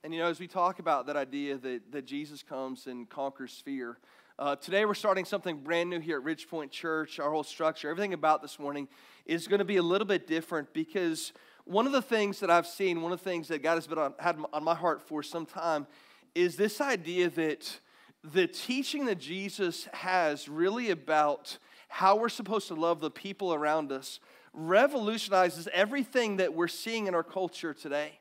And as we talk about that idea that Jesus comes and conquers fear, today we're starting something brand new here at Ridgepoint Church. Our whole structure, everything about this morning is going to be a little bit different because one of the things that I've seen, one of the things that God has had on my heart for some time is this idea that the teaching that Jesus has really about how we're supposed to love the people around us revolutionizes everything that we're seeing in our culture today.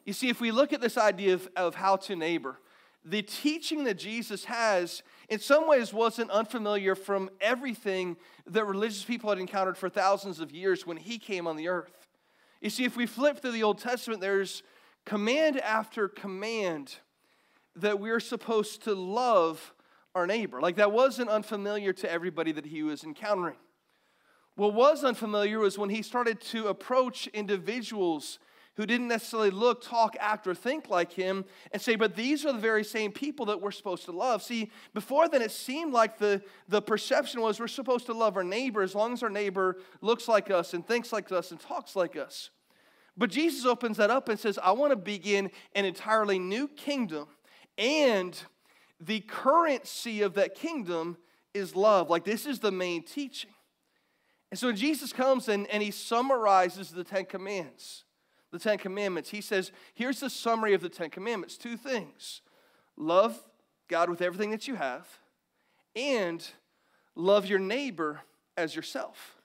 You see, if we look at this idea of how to neighbor, the teaching that Jesus has in some ways wasn't unfamiliar from everything that religious people had encountered for thousands of years when he came on the earth. You see, if we flip through the Old Testament, there's command after command that we're supposed to love our neighbor. Like that wasn't unfamiliar to everybody that he was encountering. What was unfamiliar was when he started to approach individuals who didn't necessarily look, talk, act, or think like him and say, but these are the very same people that we're supposed to love. See, before then it seemed like the perception was we're supposed to love our neighbor as long as our neighbor looks like us and thinks like us and talks like us. But Jesus opens that up and says, I want to begin an entirely new kingdom, and the currency of that kingdom is love. Like this is the main teaching. And so when Jesus comes and he summarizes the Ten Commandments, he says, here's the summary of the Ten Commandments. Two things. Love God with everything that you have, and love your neighbor as yourself.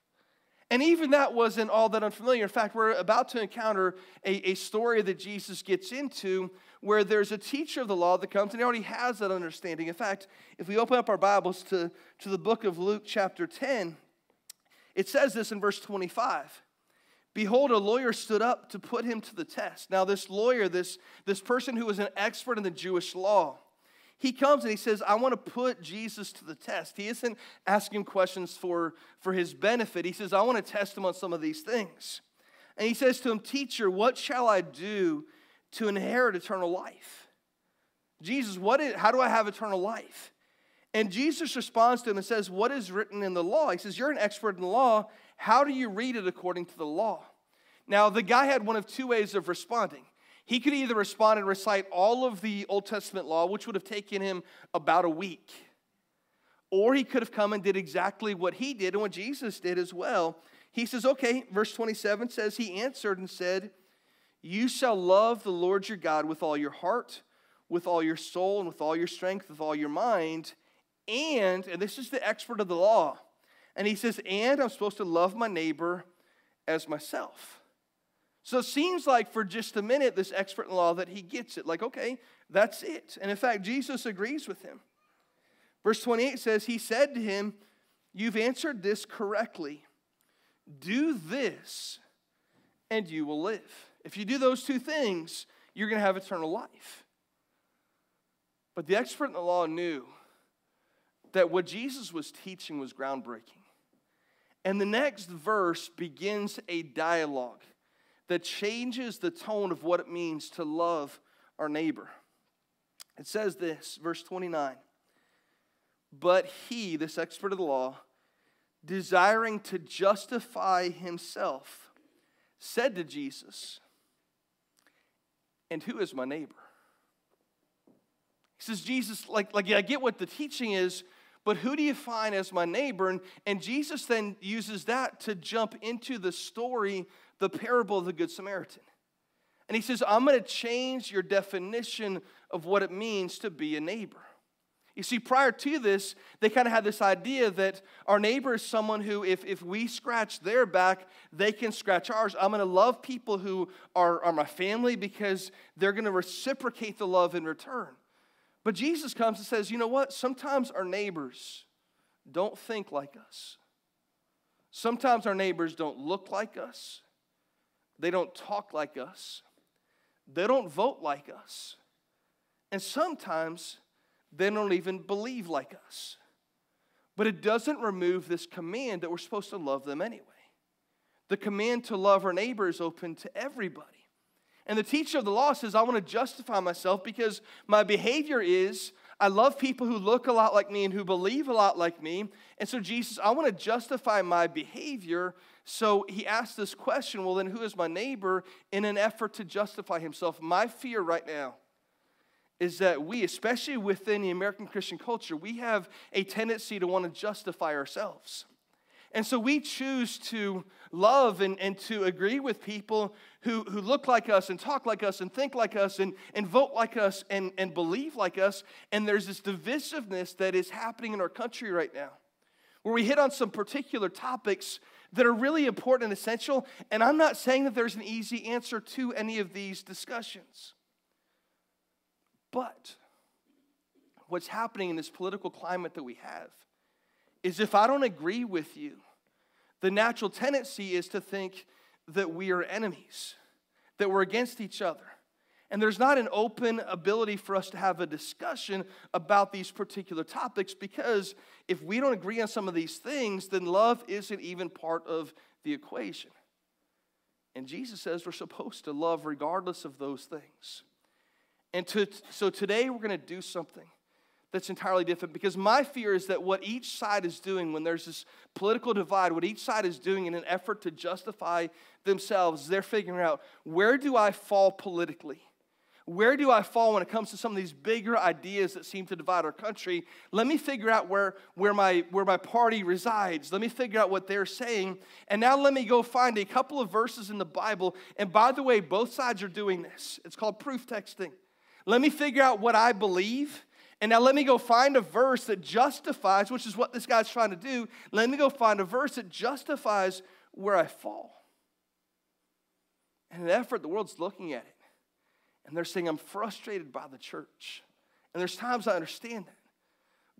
And even that wasn't all that unfamiliar. In fact, we're about to encounter a story that Jesus gets into where there's a teacher of the law that comes and he already has that understanding. In fact, if we open up our Bibles to the book of Luke chapter 10, it says this in verse 25. Behold, a lawyer stood up to put him to the test. Now this lawyer, this person who was an expert in the Jewish law, he comes and he says, I want to put Jesus to the test. He isn't asking questions for his benefit. He says, I want to test him on some of these things. And he says to him, Teacher, what shall I do to inherit eternal life? Jesus, how do I have eternal life? And Jesus responds to him and says, what is written in the law? He says, you're an expert in the law. How do you read it according to the law? Now, the guy had one of two ways of responding. He could either respond and recite all of the Old Testament law, which would have taken him about a week. Or he could have come and did exactly what he did and what Jesus did as well. He says, okay, verse 27 says, he answered and said, you shall love the Lord your God with all your heart, with all your soul, and with all your strength, with all your mind. And this is the expert of the law. And he says, and I'm supposed to love my neighbor as myself. So it seems like for just a minute, this expert in law, that he gets it. Like, okay, that's it. And in fact, Jesus agrees with him. Verse 28 says, he said to him, you've answered this correctly. Do this, and you will live. If you do those two things, you're going to have eternal life. But the expert in the law knew that what Jesus was teaching was groundbreaking. And the next verse begins a dialogue that changes the tone of what it means to love our neighbor. It says this, verse 29. But he, this expert of the law, desiring to justify himself, said to Jesus, and who is my neighbor? He says, Jesus, I get what the teaching is, but who do you find as my neighbor? And Jesus then uses that to jump into the story, the parable of the Good Samaritan. And he says, I'm going to change your definition of what it means to be a neighbor. You see, prior to this, they kind of had this idea that our neighbor is someone who, if we scratch their back, they can scratch ours. I'm going to love people who are my family because they're going to reciprocate the love in return. But Jesus comes and says, you know what? Sometimes our neighbors don't think like us. Sometimes our neighbors don't look like us. They don't talk like us. They don't vote like us. And sometimes they don't even believe like us. But it doesn't remove this command that we're supposed to love them anyway. The command to love our neighbor is open to everybody. And the teacher of the law says, I want to justify myself because my behavior is I love people who look a lot like me and who believe a lot like me. And so Jesus, I want to justify my behavior. So he asked this question, well, then who is my neighbor, in an effort to justify himself? My fear right now is that we, especially within the American Christian culture, we have a tendency to want to justify ourselves. And so we choose to love and to agree with people who look like us and talk like us and think like us and vote like us and believe like us. And there's this divisiveness that is happening in our country right now, where we hit on some particular topics that are really important and essential. And I'm not saying that there's an easy answer to any of these discussions. But what's happening in this political climate that we have is if I don't agree with you, the natural tendency is to think that we are enemies, that we're against each other. And there's not an open ability for us to have a discussion about these particular topics, because if we don't agree on some of these things, then love isn't even part of the equation. And Jesus says we're supposed to love regardless of those things. And so today we're going to do something that's entirely different, because my fear is that what each side is doing when there's this political divide, what each side is doing in an effort to justify themselves, they're figuring out, where do I fall politically? Where do I fall when it comes to some of these bigger ideas that seem to divide our country? Let me figure out where my party resides. Let me figure out what they're saying. And now let me go find a couple of verses in the Bible. And by the way, both sides are doing this. It's called proof texting. Let me figure out what I believe. And now let me go find a verse that justifies, which is what this guy's trying to do. Let me go find a verse that justifies where I fall. And in an effort, the world's looking at it. And they're saying, I'm frustrated by the church. And there's times I understand that.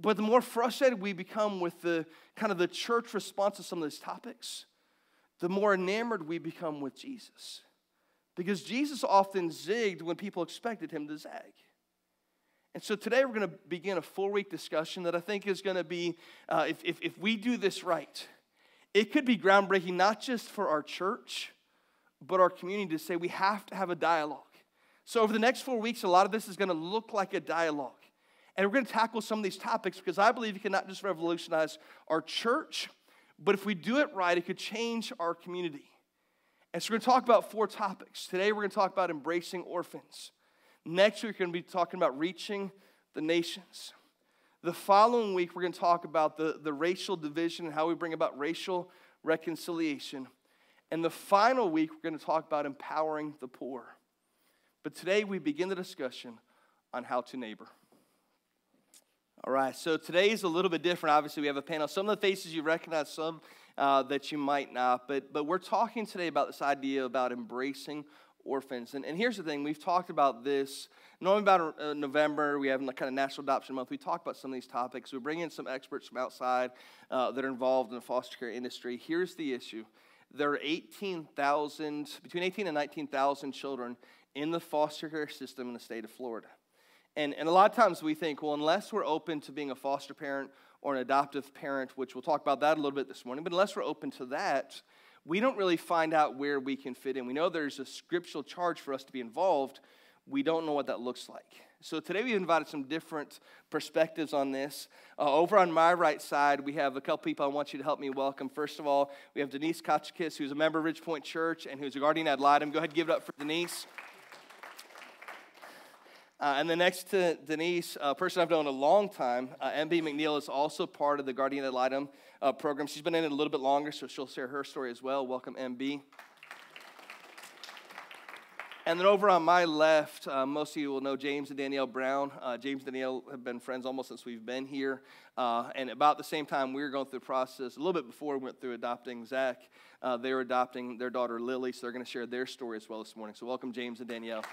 But the more frustrated we become with the kind of the church response to some of these topics, the more enamored we become with Jesus. Because Jesus often zigged when people expected him to zag. And so today we're going to begin a 4-week discussion that I think is going to be, if we do this right, it could be groundbreaking not just for our church, but our community, to say we have to have a dialogue. So over the next 4 weeks, a lot of this is going to look like a dialogue. And we're going to tackle some of these topics because I believe it can not just revolutionize our church, but if we do it right, it could change our community. And so we're going to talk about 4 topics. Today we're going to talk about embracing orphans. Next week, we're going to be talking about reaching the nations. The following week, we're going to talk about the racial division and how we bring about racial reconciliation. And the final week, we're going to talk about empowering the poor. But today, we begin the discussion on how to neighbor. All right, so today is a little bit different. Obviously, we have a panel. Some of the faces you recognize, some that you might not. But we're talking today about this idea about embracing orphans. And here's the thing, we've talked about this, normally about November, we have kind of National Adoption Month, we talk about some of these topics, we bring in some experts from outside that are involved in the foster care industry. Here's the issue, there are between 18 and 19,000 children in the foster care system in the state of Florida. And a lot of times we think, well, unless we're open to being a foster parent or an adoptive parent, which we'll talk about that a little bit this morning, but unless we're open to that, we don't really find out where we can fit in. We know there's a scriptural charge for us to be involved. We don't know what that looks like. So today we've invited some different perspectives on this. Over on my right side, we have a couple people I want you to help me welcome. First of all, we have Denise Kachikis, who's a member of Ridgepoint Church and who's a guardian ad litem. Go ahead and give it up for Denise. And then next to Denise, a person I've known a long time, MB McNeil is also part of the guardian ad litem program. She's been in it a little bit longer, so she'll share her story as well. Welcome, MB. And then over on my left, most of you will know James and Danielle Brown. James and Danielle have been friends almost since we've been here. And about the same time we were going through the process, a little bit before we went through adopting Zach, they were adopting their daughter Lily, so they're going to share their story as well this morning. So welcome, James and Danielle.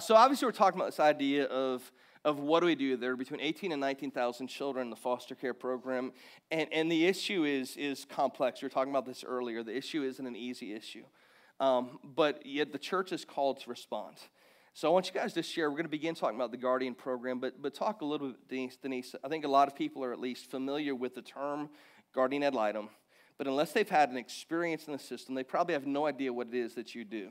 So obviously we're talking about this idea of what do we do. There are between 18 and 19,000 children in the foster care program, and the issue is complex. We were talking about this earlier. The issue isn't an easy issue, but yet the church is called to respond. So I want you guys to share. We're going to begin talking about the Guardian program, but talk a little bit, Denise. I think a lot of people are at least familiar with the term guardian ad litem, but unless they've had an experience in the system, they probably have no idea what it is that you do.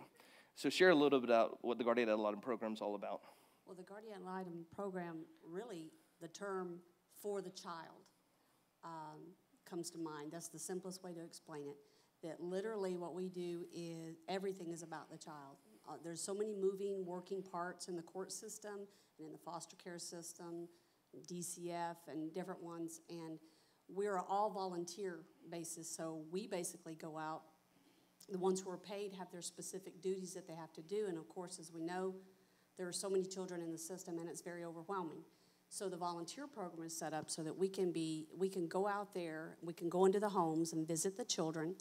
So share a little bit about what the Guardian Ad Litem program is all about. Well, the Guardian Ad Litem program, really, the term for the child comes to mind. That's the simplest way to explain it. That literally what we do is everything is about the child. There's so many moving, working parts in the court system and in the foster care system, DCF and different ones, and we're all volunteer basis, so we basically go out. The ones who are paid have their specific duties that they have to do, and of course, as we know, there are so many children in the system, and it's very overwhelming. So the volunteer program is set up so that we can go out there, we can go into the homes and visit the children,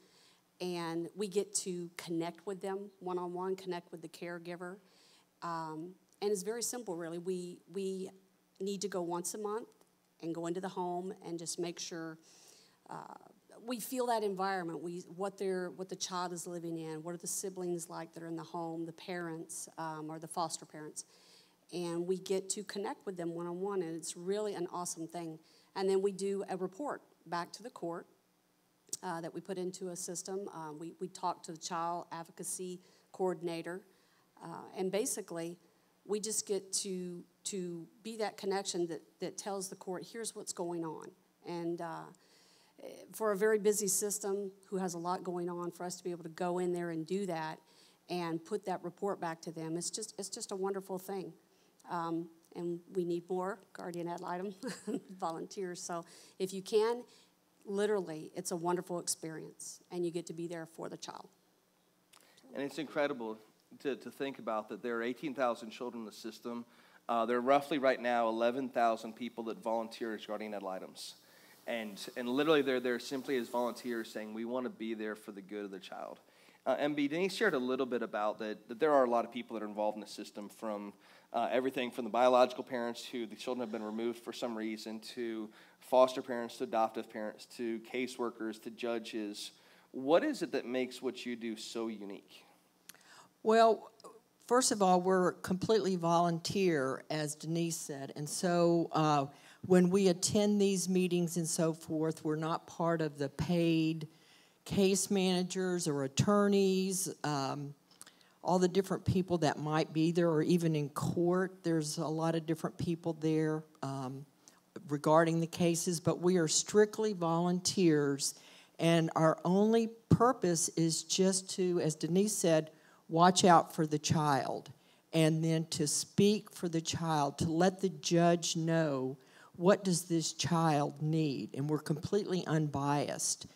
and we get to connect with them one-on-one, connect with the caregiver. And it's very simple, really. We need to go once a month and go into the home and just make sure we feel that environment, what the child is living in, what are the siblings like that are in the home, the parents or the foster parents. And we get to connect with them one-on-one, and it's really an awesome thing. And then we do a report back to the court that we put into a system. We talk to the child advocacy coordinator, and basically we just get to be that connection that tells the court, here's what's going on. And for a very busy system who has a lot going on, for us to be able to go in there and do that and put that report back to them, it's just a wonderful thing. And we need more Guardian Ad Litem volunteers. So if you can, literally, it's a wonderful experience, and you get to be there for the child. And it's incredible to think about that there are 18,000 children in the system. There are roughly right now 11,000 people that volunteer as Guardian Ad Litems. And literally they're there simply as volunteers saying, we want to be there for the good of the child. MB, Denise shared a little bit about that there are a lot of people that are involved in the system, from everything from the biological parents who the children have been removed for some reason, to foster parents, to adoptive parents, to caseworkers, to judges. What is it that makes what you do so unique? Well, first of all, we're completely volunteer, as Denise said, and so when we attend these meetings and so forth, we're not part of the paid case managers or attorneys, all the different people that might be there, or even in court, there's a lot of different people there regarding the cases, but we are strictly volunteers, and our only purpose is just to, as Denise said, watch out for the child, and then to speak for the child, to let the judge know what does this child need, and we're completely unbiased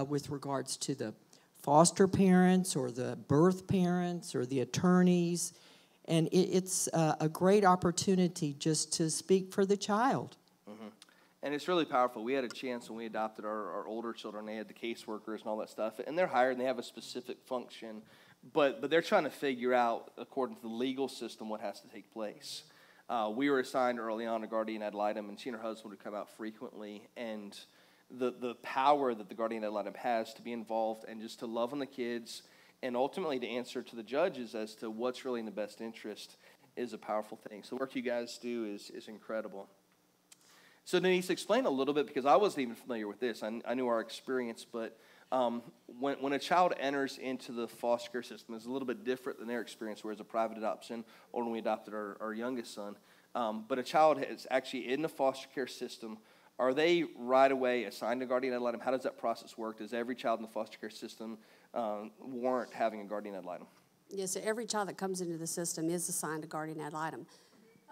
with regards to the foster parents or the birth parents or the attorneys, and it's a great opportunity just to speak for the child. Mm-hmm. And it's really powerful. We had a chance when we adopted our older children. They had the caseworkers and all that stuff, and they're hired and they have a specific function, but they're trying to figure out, according to the legal system, what has to take place. We were assigned early on a Guardian Ad Litem, and she and her husband would come out frequently, and the power that the Guardian Ad Litem has to be involved and just to love on the kids and ultimately to answer to the judges as to what's really in the best interest is a powerful thing. So the work you guys do is incredible. So Denise, explain a little bit, because I wasn't even familiar with this. I knew our experience, but when a child enters into the foster care system, it's a little bit different than their experience, whereas a private adoption, or when we adopted our youngest son. But a child is actually in the foster care system. Are they right away assigned a Guardian Ad Litem? How does that process work? Does every child in the foster care system warrant having a Guardian Ad Litem? Yes, so every child that comes into the system is assigned a Guardian Ad Litem.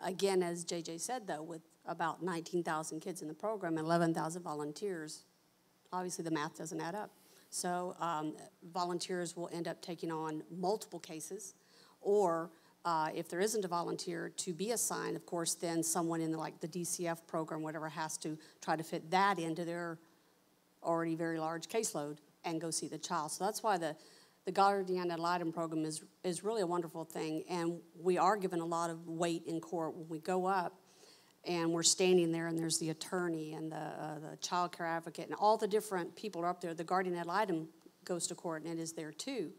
Again, as JJ said, though, with about 19,000 kids in the program and 11,000 volunteers, obviously the math doesn't add up. So volunteers will end up taking on multiple cases, or if there isn't a volunteer to be assigned, of course, then someone in the DCF program, whatever, has to try to fit that into their already very large caseload and go see the child. So that's why the Guardian Ad Litem program is really a wonderful thing, and we are given a lot of weight in court when we go up and we're standing there, and there's the attorney and the child care advocate and all the different people are up there. The Guardian Ad Litem goes to court, and it is there too.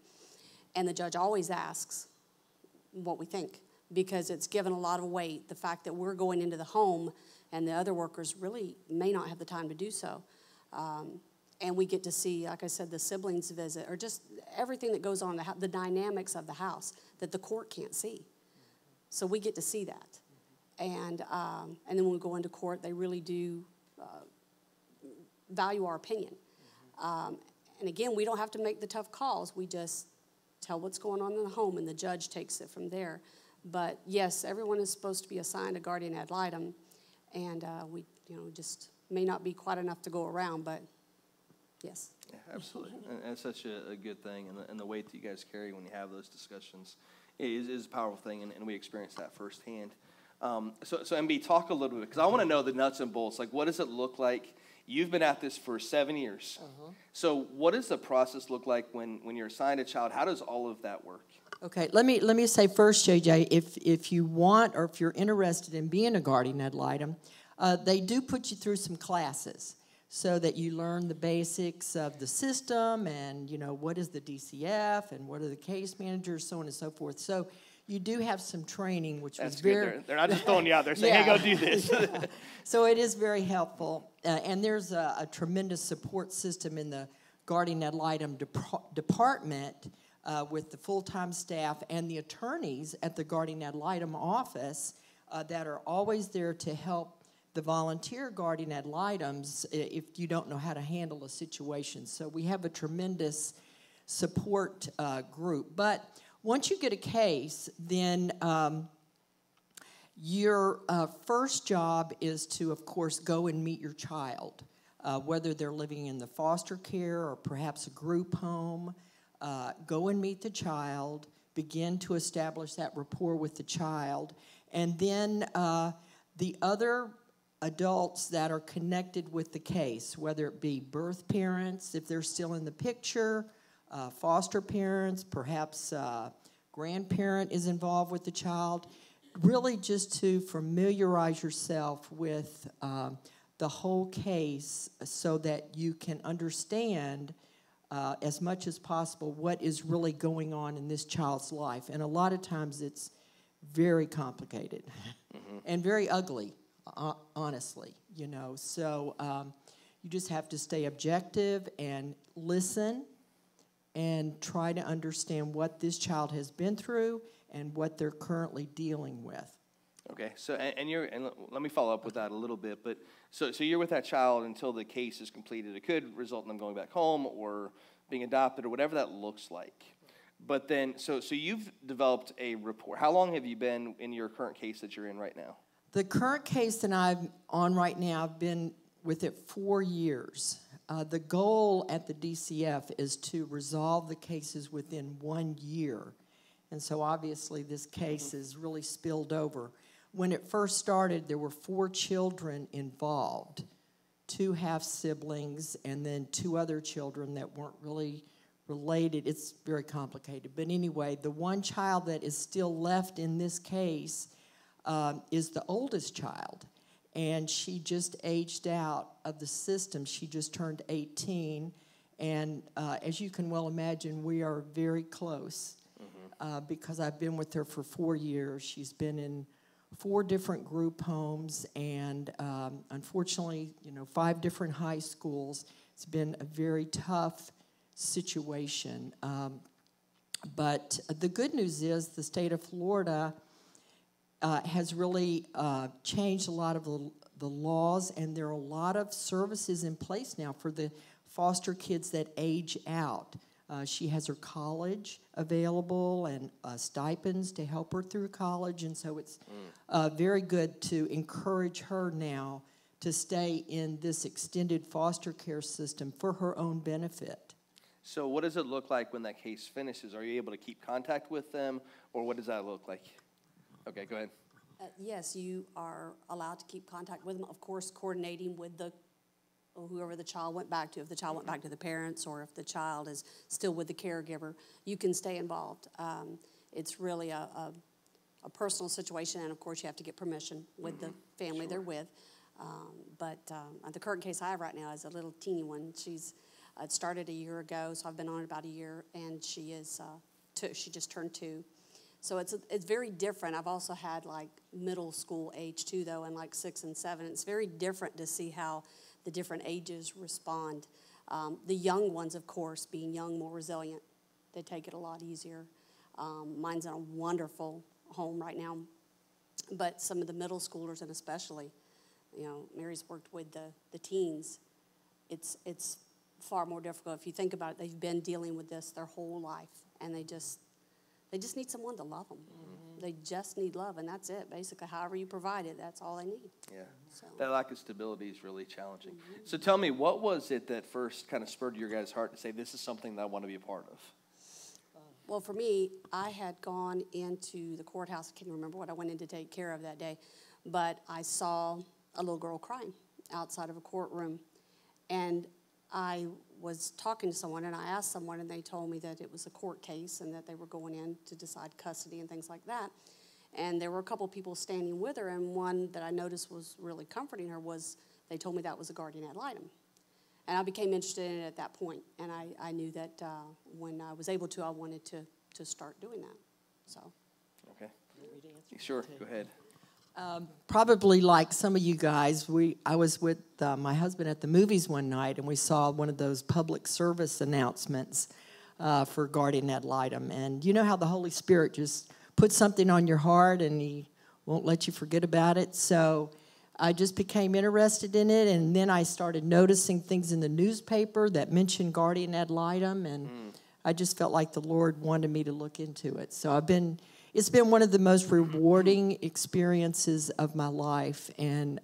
And the judge always asks what we think, because it's given a lot of weight, the fact that we're going into the home and the other workers really may not have the time to do so. And we get to see, like I said, the siblings visit, or just everything that goes on, the dynamics of the house that the court can't see. So we get to see that. And then when we go into court, they really do value our opinion. And again, we don't have to make the tough calls. We just tell what's going on in the home, and the judge takes it from there. But yes, everyone is supposed to be assigned a guardian ad litem, and we, just may not be quite enough to go around, but yes. Yeah, absolutely. And that's such a good thing, and the weight that you guys carry when you have those discussions is a powerful thing, and we experience that firsthand. So MB, talk a little bit, because I want to know the nuts and bolts. Like, what does it look like? You've been at this for 7 years. So what does the process look like when you're assigned a child? How does all of that work? Okay, let me say first, JJ, if you want or if you're interested in being a guardian ad litem, they do put you through some classes so that you learn the basics of the system and, what is the DCF and what are the case managers, so on and so forth. So you do have some training, which That's was good. very... They're not just throwing you out there saying, hey, go do this. Yeah. So it is very helpful. And there's a tremendous support system in the guardian ad litem department with the full-time staff and the attorneys at the guardian ad litem office that are always there to help the volunteer guardian ad litems if you don't know how to handle a situation. So we have a tremendous support group. But once you get a case, then your first job is to, of course, go and meet your child, whether they're living in the foster care or perhaps a group home. Go and meet the child, begin to establish that rapport with the child, and then the other adults that are connected with the case, whether it be birth parents, if they're still in the picture, foster parents, perhaps grandparent is involved with the child, really just to familiarize yourself with the whole case so that you can understand as much as possible what is really going on in this child's life. And a lot of times it's very complicated and very ugly, honestly, So you just have to stay objective and listen and try to understand what this child has been through and what they're currently dealing with. Okay, so and let me follow up with that a little bit. But so you're with that child until the case is completed. It could result in them going back home or being adopted or whatever that looks like. But then, so you've developed a rapport. How long have you been in your current case that you're in right now? The current case that I'm on right now, I've been with it 4 years. The goal at the DCF is to resolve the cases within 1 year. And so obviously this case is really spilled over. When it first started, there were 4 children involved, 2 half-siblings, and then 2 other children that weren't really related. It's very complicated. But anyway, the one child that is still left in this case is the oldest child. And she just aged out of the system. She just turned 18. And as you can well imagine, we are very close because I've been with her for 4 years. She's been in 4 different group homes and unfortunately, 5 different high schools. It's been a very tough situation. But the good news is the state of Florida has really changed a lot of the laws, and there are a lot of services in place now for the foster kids that age out. She has her college available and stipends to help her through college, and so it's very good to encourage her now to stay in this extended foster care system for her own benefit. So what does it look like when that case finishes? Are you able to keep contact with them, or what does that look like? Okay, go ahead. Yes, you are allowed to keep contact with them, of course, coordinating with whoever the child went back to. If the child went back to the parents or if the child is still with the caregiver, you can stay involved. It's really a personal situation, and of course you have to get permission with the family they're with. But the current case I have right now is a little teeny one. It started a year ago, so I've been on it about a year, and she just turned 2. So it's very different. I've also had like middle school age too, though, and like 6 and 7. It's very different to see how the different ages respond. The young ones, of course, being young, more resilient, they take it a lot easier. Mine's in a wonderful home right now. But some of the middle schoolers, and especially, Mary's worked with the teens, it's far more difficult. If you think about it, they've been dealing with this their whole life, and they just need someone to love them. Mm-hmm. They just need love, and that's it. Basically, however you provide it, that's all they need. Yeah, so that lack of stability is really challenging. Mm-hmm. So tell me, what was it that first kind of spurred your guys' heart to say, this is something that I want to be a part of? Well, for me, I had gone into the courthouse. I can't remember what I went in to take care of that day, but I saw a little girl crying outside of a courtroom, and I was talking to someone, and I asked someone, and they told me that it was a court case and that they were going in to decide custody and things like that. And there were a couple people standing with her, and one that I noticed was really comforting her was they told me that was a guardian ad litem. And I became interested in it at that point, and I knew that when I was able to, I wanted to start doing that. So. Okay. Sure, go ahead. Probably like some of you guys, I was with my husband at the movies one night, and we saw one of those public service announcements for guardian ad litem. And you know how the Holy Spirit just puts something on your heart, and He won't let you forget about it. So I just became interested in it, and then I started noticing things in the newspaper that mentioned guardian ad litem, and I just felt like the Lord wanted me to look into it. So it's been one of the most rewarding experiences of my life, and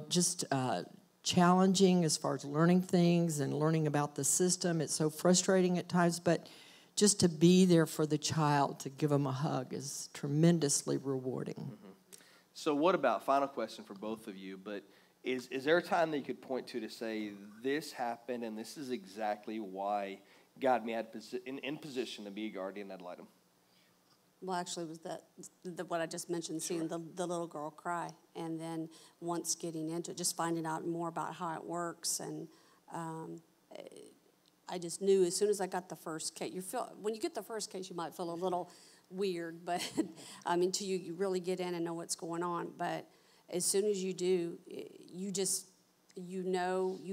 just challenging as far as learning things and learning about the system. It's so frustrating at times, but just to be there for the child, to give them a hug, is tremendously rewarding. Mm-hmm. So what about, final question for both of you, but is there a time that you could point to say, this happened and this is exactly why God me in position to be a guardian ad litem? Well, actually, it was what I just mentioned, seeing the little girl cry, and then once getting into it, just finding out more about how it works, and I just knew as soon as I got the first case, when you get the first case, you might feel a little weird, but until you really get in and know what's going on. But as soon as you do, you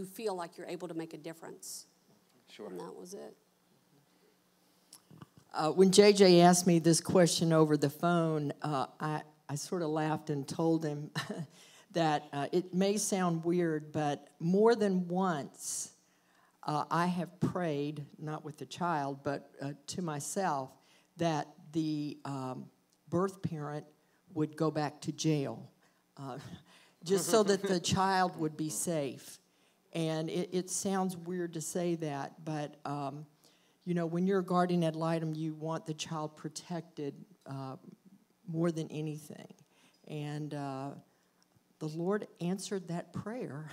feel like you're able to make a difference. Sure. And that was it. When JJ asked me this question over the phone, I sort of laughed and told him that it may sound weird, but more than once I have prayed, not with the child, but to myself, that the birth parent would go back to jail, just so that the child would be safe. And it sounds weird to say that, but when you're a guardian ad litem, you want the child protected more than anything. And the Lord answered that prayer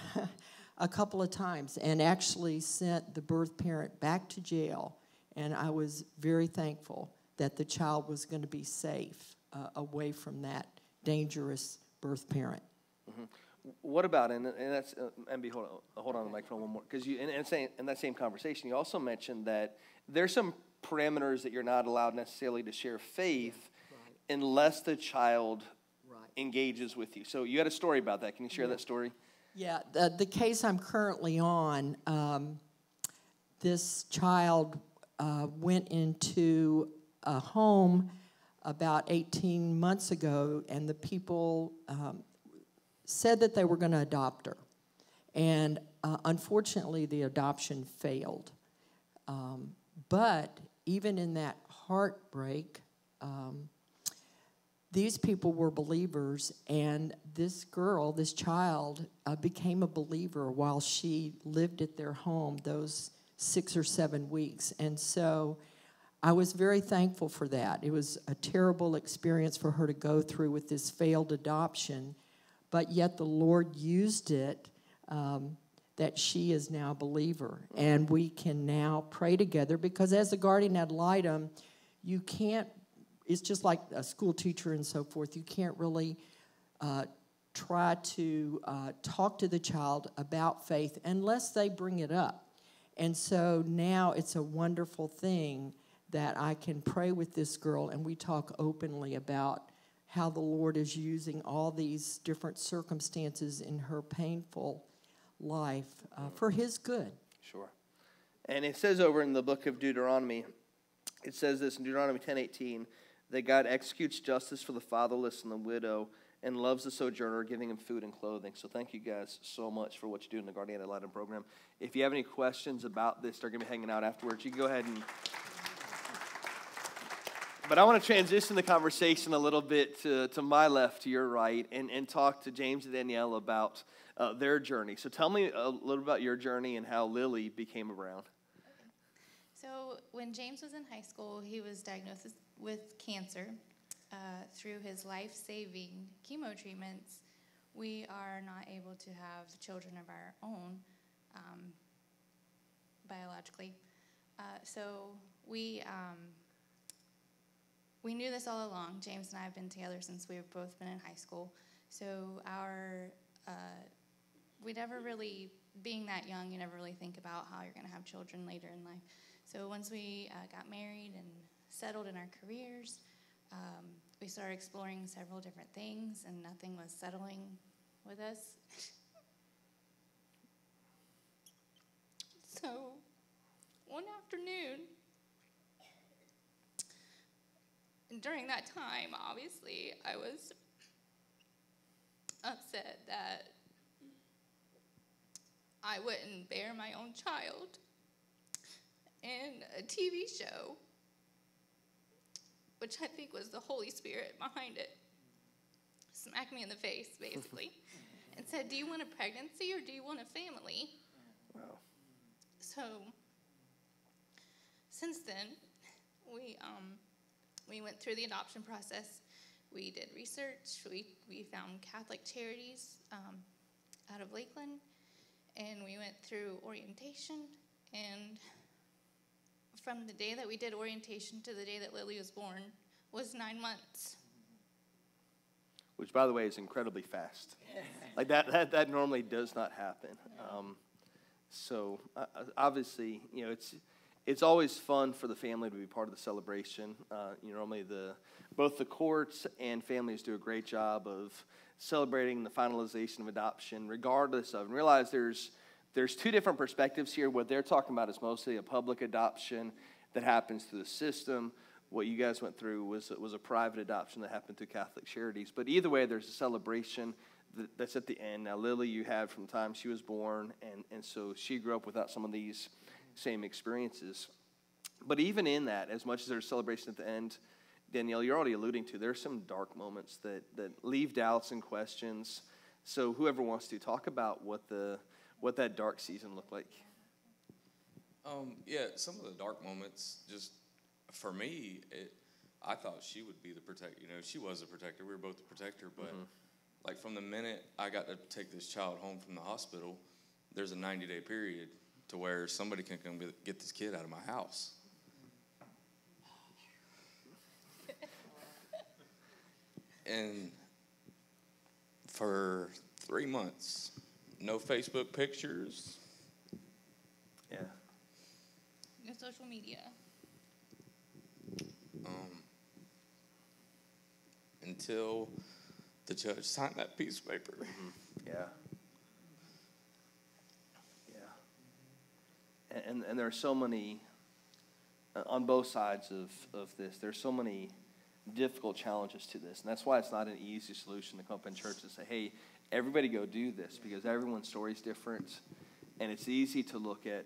a couple of times and actually sent the birth parent back to jail. And I was very thankful that the child was going to be safe away from that dangerous birth parent. Mm-hmm. What about, and that's, MB, hold on the microphone one more, because in that same conversation, you also mentioned that there's some parameters that you're not allowed necessarily to share faith unless the child engages with you. So you had a story about that. Can you share that story? Yeah, the case I'm currently on, this child went into a home about 18 months ago, and the people said that they were going to adopt her. And unfortunately, the adoption failed. But even in that heartbreak, these people were believers, and this child, became a believer while she lived at their home those 6 or 7 weeks. And so I was very thankful for that. It was a terrible experience for her to go through with this failed adoption, but yet the Lord used it that she is now a believer. And we can now pray together, because as a guardian ad litem, you can't, it's just like a school teacher and so forth, you can't really try to talk to the child about faith unless they bring it up. And so now it's a wonderful thing that I can pray with this girl, and we talk openly about how the Lord is using all these different circumstances in her painful life for his good. Sure. And it says over in the book of Deuteronomy, it says this in Deuteronomy 10:18, that God executes justice for the fatherless and the widow and loves the sojourner, giving him food and clothing. So thank you guys so much for what you do in the Guardian Ad Litem program. If you have any questions about this, they're going to be hanging out afterwards. You can go ahead and... But I want to transition the conversation a little bit to my left, to your right, and talk to James and Danielle about their journey. So tell me a little about your journey and how Lily became around. So when James was in high school, he was diagnosed with cancer. Through his life-saving chemo treatments, we are not able to have children of our own biologically. So we knew this all along. James and I have been together since we've both been in high school. So we never really, being that young, you never really think about how you're going to have children later in life. So once we got married and settled in our careers, we started exploring several different things, and nothing was settling with us. So one afternoon, during that time, obviously, I was upset that I wouldn't bear my own child, and a TV show, which I think was the Holy Spirit behind it, smacked me in the face, basically, and said, do you want a pregnancy or do you want a family? Wow. So since then, we went through the adoption process. We did research. We found Catholic charities out of Lakeland, and we went through orientation. And from the day that we did orientation to the day that Lily was born was 9 months. Which, by the way, is incredibly fast. Like that normally does not happen. So obviously, you know, it's always fun for the family to be part of the celebration. Normally both the courts and families do a great job of celebrating the finalization of adoption, regardless of, and realize there's two different perspectives here. What they're talking about is mostly a public adoption that happens through the system. What you guys went through was a private adoption that happened through Catholic charities. But either way, there's a celebration that's at the end. Now, Lily, you had from the time she was born, and so she grew up without some of these same experiences. But even in that, as much as there's celebration at the end, Danielle, you're already alluding to, there's some dark moments that leave doubts and questions. So whoever wants to talk about what that dark season looked like. Yeah, some of the dark moments, just for me, I thought she would be the protector. You know, she was the protector. We were both the protector. But like from the minute I got to take this child home from the hospital, there's a 90-day period to where somebody can come get this kid out of my house. And for 3 months, no Facebook pictures. Yeah. No social media. Until the judge signed that piece of paper. Yeah. Yeah. And there are so many, on both sides of this, there's so many difficult challenges to this. And that's why it's not an easy solution to come up in church and say, hey, everybody go do this, because everyone's story is different. And it's easy to look at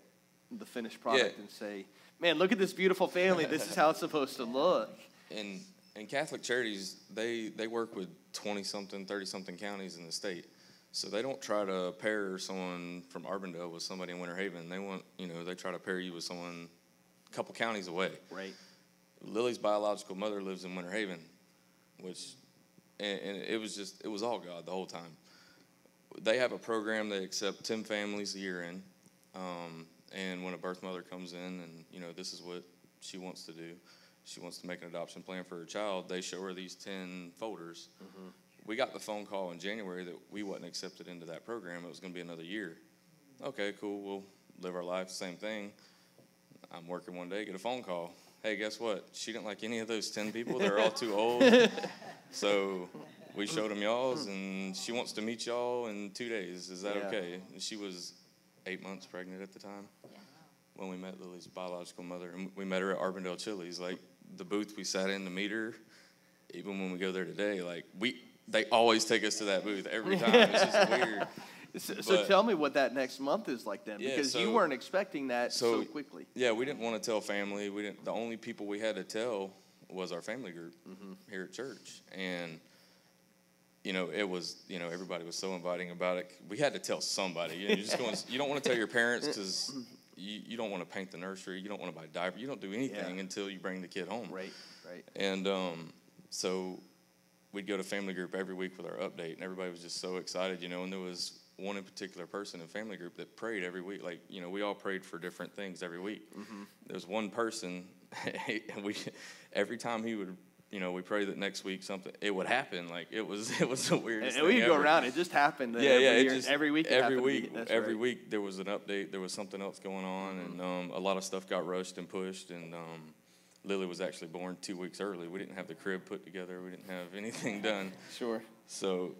the finished product and say, man, look at this beautiful family. This is how it's supposed to look. And Catholic charities, they work with 20-something, 30-something counties in the state. So they don't try to pair someone from Arbondale with somebody in Winter Haven. They try to pair you with someone a couple counties away. Right. Lily's biological mother lives in Winter Haven, and it was all God the whole time. They have a program they accept 10 families a year in, and when a birth mother comes in and, this is what she wants to do, she wants to make an adoption plan for her child, they show her these 10 folders. Mm-hmm. We got the phone call in January that we wasn't accepted into that program. It was going to be another year. Okay, cool, we'll live our life, same thing. I'm working one day, get a phone call. Hey, guess what? She didn't like any of those 10 people. They're all too old. So we showed them y'all's, and she wants to meet y'all in 2 days. Is that okay? And she was 8 months pregnant at the time when we met Lily's biological mother. And we met her at Arbondale Chili's. Like, the booth we sat in to meet her, even when we go there today, like, they always take us to that booth every time. It's just weird. So tell me what that next month is like then, because you weren't expecting that so quickly. Yeah, we didn't want to tell family. The only people we had to tell was our family group here at church. And, it was, everybody was so inviting about it. We had to tell somebody. You don't want to tell your parents because you don't want to paint the nursery. You don't want to buy diapers. You don't do anything until you bring the kid home. Right. And so we'd go to family group every week with our update, and everybody was just so excited, and there was one in particular person in family group that prayed every week. Like, we all prayed for different things every week. There was one person, and every time he would, we prayed that next week it would happen. Like, it was the weirdest thing. And we'd go around, it just happened. Every week. Every week there was an update. There was something else going on, and a lot of stuff got rushed and pushed, and Lily was actually born 2 weeks early. We didn't have the crib put together. We didn't have anything done. Sure. So,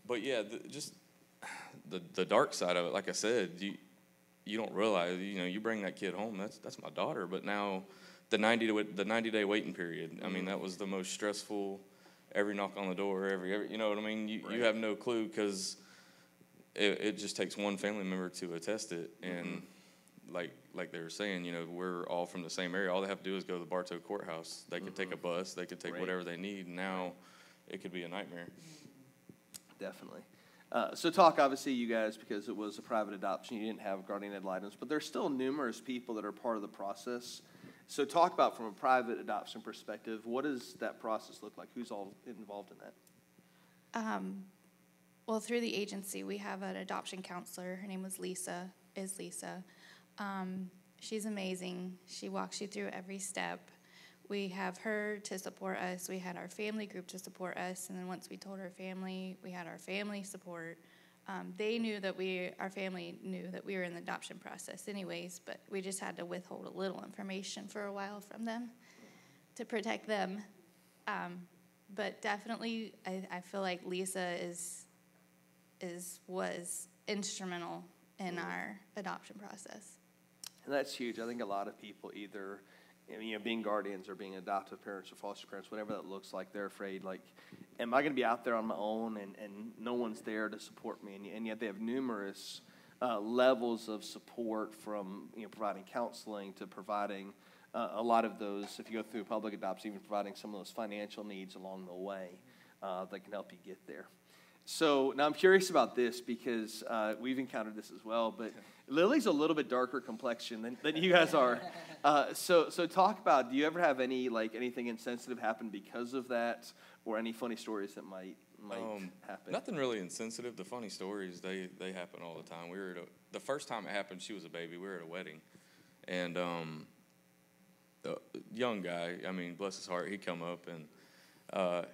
but yeah, just the dark side of it, like I said, you don't realize, you bring that kid home, that's my daughter. But now the 90-day waiting period, I mean, that was the most stressful. Every knock on the door, every you know what I mean? You have no clue, because it just takes one family member to attest it. And like they were saying, we're all from the same area. All they have to do is go to the Bartow courthouse. They could take a bus. They could take whatever they need. And now it could be a nightmare. Definitely. So talk, obviously, you guys, because it was a private adoption, you didn't have guardian ad litems, but there's still numerous people that are part of the process. So talk about, from a private adoption perspective, what does that process look like? Who's all involved in that? Well, through the agency, we have an adoption counselor. Her name is Lisa. She's amazing. She walks you through every step. We have her to support us. We had our family group to support us. And then once we told our family, we had our family support. They knew that our family knew that we were in the adoption process anyways, but we just had to withhold a little information for a while from them to protect them. But definitely, I feel like Lisa was instrumental in our adoption process. And that's huge. I think a lot of people either, being guardians or being adoptive parents or foster parents, whatever that looks like, they're afraid, like, am I going to be out there on my own and no one's there to support me? And yet they have numerous levels of support, from providing counseling to providing a lot of those, if you go through public adoption, even providing some of those financial needs along the way that can help you get there. So now I'm curious about this, because we've encountered this as well, but Lily's a little bit darker complexion than you guys are. So talk about, do you ever have anything insensitive happen because of that, or any funny stories that might happen? Nothing really insensitive. The funny stories, they happen all the time. The first time it happened, she was a baby. We were at a wedding, and the young guy, I mean, bless his heart, he come up and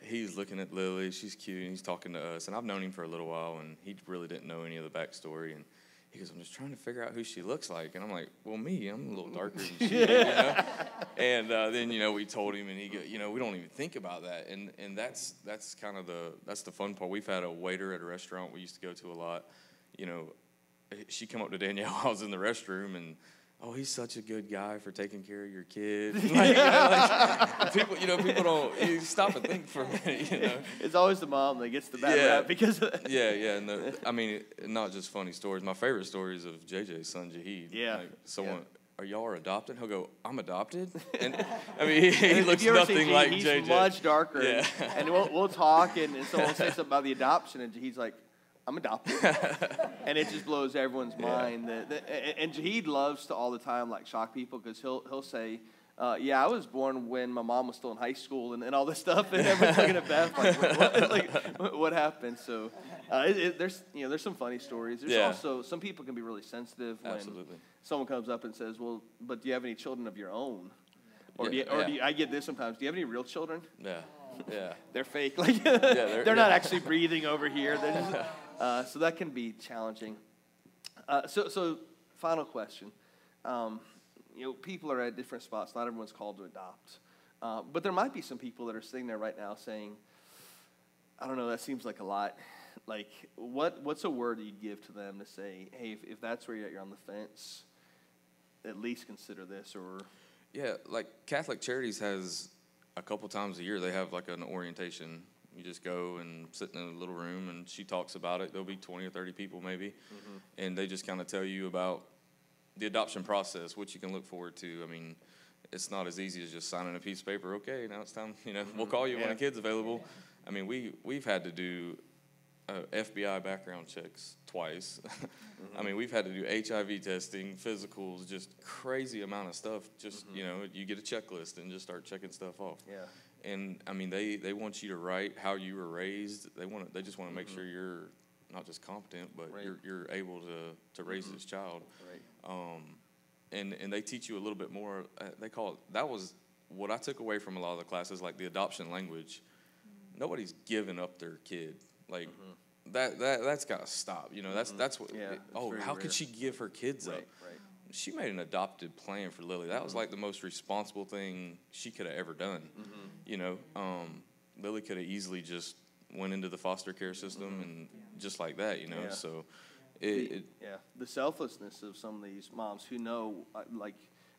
he's looking at Lily. She's cute, and he's talking to us. And I've known him for a little while, and he really didn't know any of the backstory. And he goes, I'm just trying to figure out who she looks like. And I'm like, well, I'm a little darker than she is, And then, we told him, and he goes, we don't even think about that. And that's kind of the fun part. We've had a waiter at a restaurant we used to go to a lot. She come up to Danielle while I was in the restroom, and oh, he's such a good guy for taking care of your kid. People don't, you stop and think for a minute, It's always the mom that gets the bad rap because of that. Yeah. And not just funny stories. My favorite story is of JJ's son, Jahid. Yeah. Are y'all adopted? He'll go, I'm adopted? And, he looks nothing like he's JJ. He's much darker. Yeah. And we'll talk, and someone will say something about the adoption, and Jahid's like, I'm adopted. And it just blows everyone's mind. And Jahid loves to all the time shock people, because he'll say, I was born when my mom was still in high school, and all this stuff, and everyone's looking at Beth what happened? So there's some funny stories. There's also, some people can be really sensitive when someone comes up and says, well, but do you have any children of your own? Or I get this sometimes, do you have any real children? Yeah. They're fake. They're not actually breathing over here. They're just, so that can be challenging. So final question. People are at different spots. Not everyone's called to adopt. But there might be some people that are sitting there right now saying, I don't know, that seems like a lot. Like, what's a word you'd give to them to say, hey, if that's where you're on the fence, at least consider this, or... Yeah, like Catholic Charities has a couple times a year, they have like an orientation. You just go and sit in a little room, and she talks about it. There'll be 20 or 30 people maybe, and they just kind of tell you about the adoption process, what you can look forward to. I mean, it's not as easy as just signing a piece of paper. Okay, now it's time. We'll call you when a kid's available. I mean, we've had to do FBI background checks twice. I mean, we've had to do HIV testing, physicals, just crazy amount of stuff. Just you get a checklist and just start checking stuff off. Yeah. And I mean, they want you to write how you were raised. They just want to make sure you're not just competent, but you're able to raise this child. Right. And they teach you a little bit more. They call it, that was what I took away from a lot of the classes, like the adoption language. Nobody's giving up their kid. Like that's got to stop. That's what. How could she give her kids up? Right. She made an adopted plan for Lily. That was like the most responsible thing she could have ever done. Lily could have easily just went into the foster care system and just like that. So the selflessness of some of these moms who know,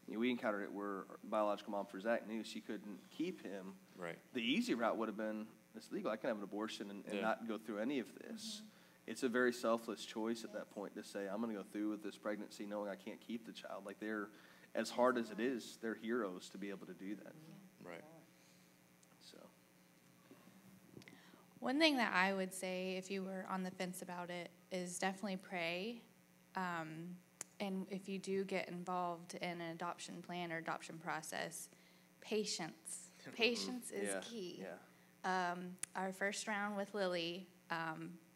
we encountered it where our biological mom for Zach knew she couldn't keep him. Right. The easy route would have been, it's legal, I can have an abortion and not go through any of this. It's a very selfless choice at that point to say, I'm going to go through with this pregnancy knowing I can't keep the child. Like, they're, as hard as it is, they're heroes to be able to do that. Right. So. One thing that I would say, if you were on the fence about it, is definitely pray. And if you do get involved in an adoption plan or adoption process, patience. Patience is key. Yeah. Our first round with Lily,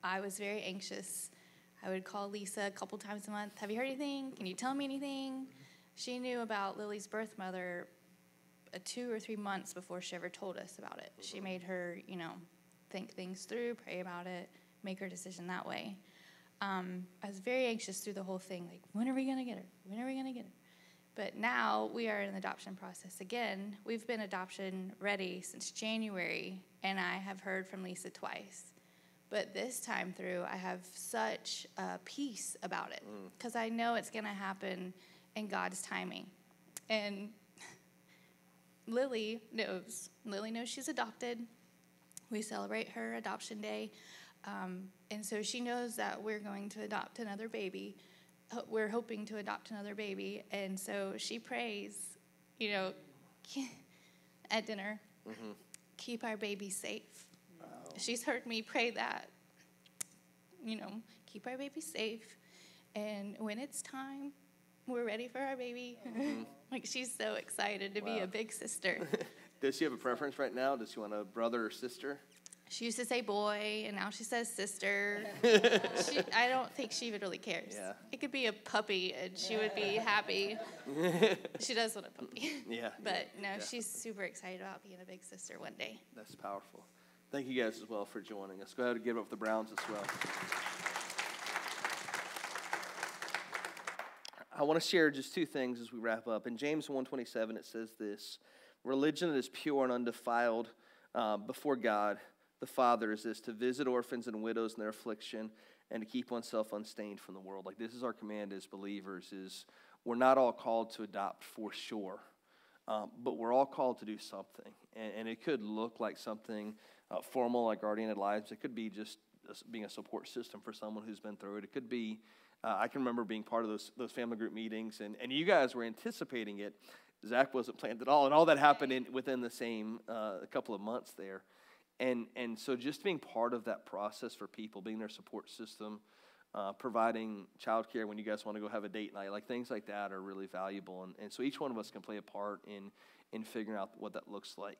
I was very anxious. I would call Lisa a couple times a month. Have you heard anything? Can you tell me anything? She knew about Lily's birth mother 2 or 3 months before she ever told us about it. She made her, think things through, pray about it, make her decision that way. I was very anxious through the whole thing, like, when are we going to get her? When are we going to get her? But now we are in the adoption process again. We've been adoption ready since January, and I have heard from Lisa twice. But this time through, I have such peace about it because I know it's going to happen in God's timing. And Lily knows. Lily knows she's adopted. We celebrate her adoption day. And so she knows that we're going to adopt another baby. We're hoping to adopt another baby. And so she prays, at dinner, keep our baby safe. Wow. She's heard me pray that, keep our baby safe. And when it's time, we're ready for our baby. Like, she's so excited to be a big sister. Does she have a preference right now? Does she want a brother or sister? She used to say boy, and now she says sister. I don't think she even really cares. Yeah. It could be a puppy, and she would be happy. She does want a puppy. Yeah. But no, she's super excited about being a big sister one day. That's powerful. Thank you guys as well for joining us. Go ahead and give up the Browns as well. I want to share just 2 things as we wrap up. In James 1:27, it says this: religion that is pure and undefiled before God the Father is this, to visit orphans and widows in their affliction and to keep oneself unstained from the world. Like, this is our command as believers, is we're not all called to adopt for sure, but we're all called to do something. And it could look like something formal like guardian ad litem. It could be just being a support system for someone who's been through it. It could be, I can remember being part of those family group meetings, and you guys were anticipating it. Zach wasn't planned at all, and all that happened within the same couple of months there. And so just being part of that process for people, being their support system, providing childcare when you guys want to go have a date night, like things like that are really valuable. And so each one of us can play a part in figuring out what that looks like.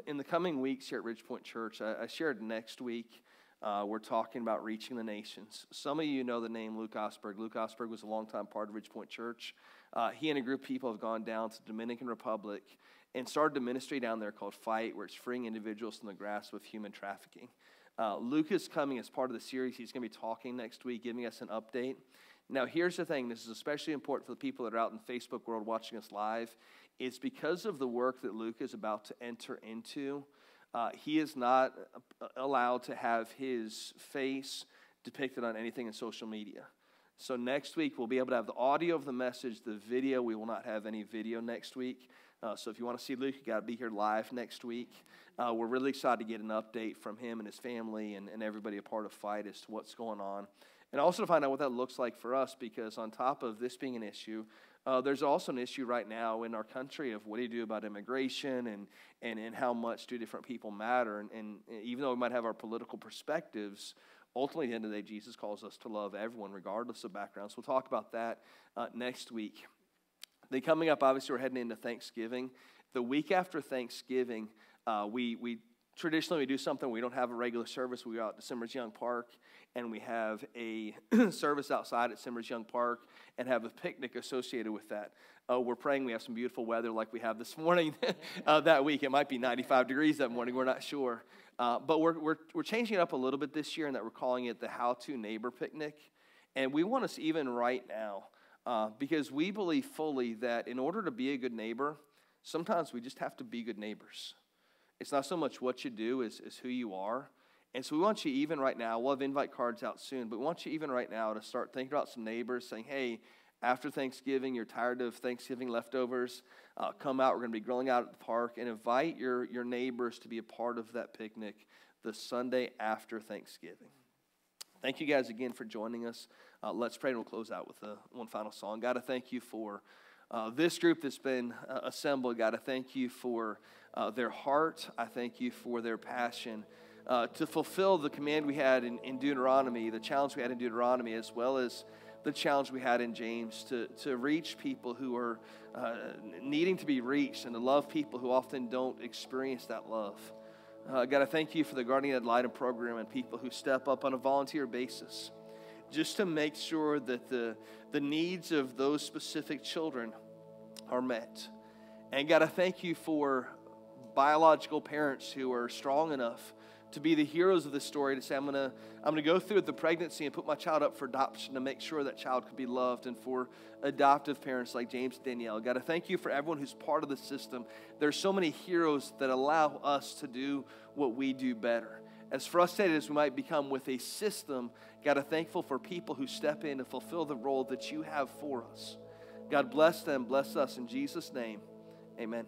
In the coming weeks here at Ridgepoint Church, I shared next week, we're talking about reaching the nations. Some of you know the name Luke Osberg. Luke Osberg was a longtime part of Ridgepoint Church. He and a group of people have gone down to the Dominican Republic and started a ministry down there called Fight, where it's freeing individuals from the grasp of human trafficking. Luke is coming as part of the series. He's going to be talking next week, giving us an update. Now, here's the thing. This is especially important for the people that are out in the Facebook world watching us live. It's because of the work that Luke is about to enter into. He is not allowed to have his face depicted on anything in social media. So next week, we'll be able to have the audio of the message, the video. We will not have any video next week. So if you want to see Luke, you got to be here live next week. We're really excited to get an update from him and his family and everybody a part of Fight as to what's going on. And also to find out what that looks like for us, because on top of this being an issue, there's also an issue right now in our country of what do you do about immigration and how much do different people matter. And even though we might have our political perspectives, ultimately, at the end of the day, Jesus calls us to love everyone regardless of background. So we'll talk about that next week. Then coming up, obviously, we're heading into Thanksgiving. The week after Thanksgiving, we traditionally do something. We don't have a regular service. We go out to Simmers Young Park, and we have a service outside at Simmers Young Park and have a picnic associated with that. We're praying we have some beautiful weather like we have this morning that week. It might be 95 degrees that morning. We're not sure. But we're changing it up a little bit this year in that we're calling it the How To Neighbor Picnic. And we want us even right now because we believe fully that in order to be a good neighbor, sometimes we just have to be good neighbors. It's not so much what you do as who you are. And so we want you even right now, we'll have invite cards out soon, but we want you even right now to start thinking about some neighbors, saying, hey, after Thanksgiving, you're tired of Thanksgiving leftovers, come out, we're going to be grilling out at the park, and invite your neighbors to be a part of that picnic the Sunday after Thanksgiving. Thank you guys again for joining us. Let's pray and we'll close out with one final song. God, I thank you for this group that's been assembled. God, I thank you for their heart. I thank you for their passion to fulfill the command we had in Deuteronomy, the challenge we had in Deuteronomy, as well as the challenge we had in James to reach people who are needing to be reached and to love people who often don't experience that love. God, I thank you for the Guardian Ad Litem program and people who step up on a volunteer basis just to make sure that the needs of those specific children are met. And God, I thank you for biological parents who are strong enough to be the heroes of the story, to say, I'm gonna go through the pregnancy and put my child up for adoption to make sure that child could be loved, and for adoptive parents like James and Danielle. God, I thank you for everyone who's part of the system. There's so many heroes that allow us to do what we do better. As frustrated as we might become with a system, God, I'm thankful for people who step in and fulfill the role that you have for us. God, bless them, bless us in Jesus' name. Amen.